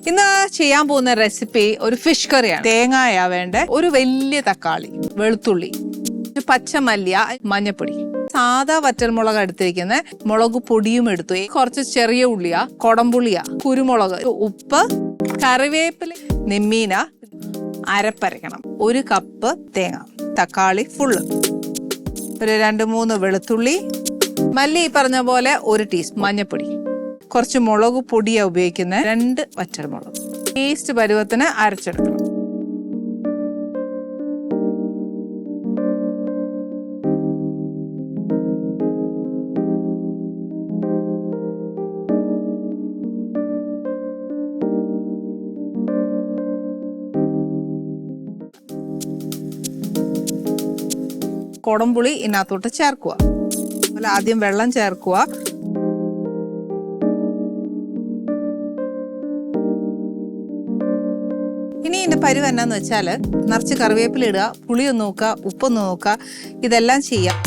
ഇന്ന് ചെയ്യാൻ പോകുന്ന റെസിപ്പി ഒരു ഫിഷ് കറിയാണ്. തേങ്ങായാ വേണ്ട, ഒരു വലിയ തക്കാളി, വെളുത്തുള്ളി, പച്ചമല്ലിയ, മഞ്ഞപ്പൊടി, സാധാ വറ്റൽമുളക് എടുത്തിരിക്കുന്ന, മുളക് പൊടിയും എടുത്തു, കുറച്ച് ചെറിയ ഉള്ളിയ, കൊടംപുളിയ, കുരുമുളക്, ഉപ്പ്, കറിവേപ്പില, നെമ്മീന, അരപ്പരക്കണം, ഒരു കപ്പ് തേങ്ങ, തക്കാളി ഫുള്ള്, ഒരു 2-3 വെളുത്തുള്ളി, മല്ലി പറഞ്ഞ പോലെ 1 ടീസ്പൂൺ, മഞ്ഞപ്പൊടി, കുറച്ച് മുളക് പൊടിയാണ് ഉപയോഗിക്കുന്നത്, 2 വറ്റൽമുളക്, പേസ്റ്റ് പരുവത്തിന് അരച്ചെടുക്കണം. കൊടംപുളി ഇതിനകത്തോട്ട് ചേർക്കുക. അതുപോലെ ആദ്യം വെള്ളം ചേർക്കുക. ഇനി ഇതിന്റെ പരുവം എന്നാന്ന് വെച്ചാൽ നിറച്ച് കറിവേപ്പില ഇടുക, പുളിയൊന്ന് നോക്കുക, ഉപ്പൊന്ന് നോക്കുക, ഇതെല്ലാം ചെയ്യാം.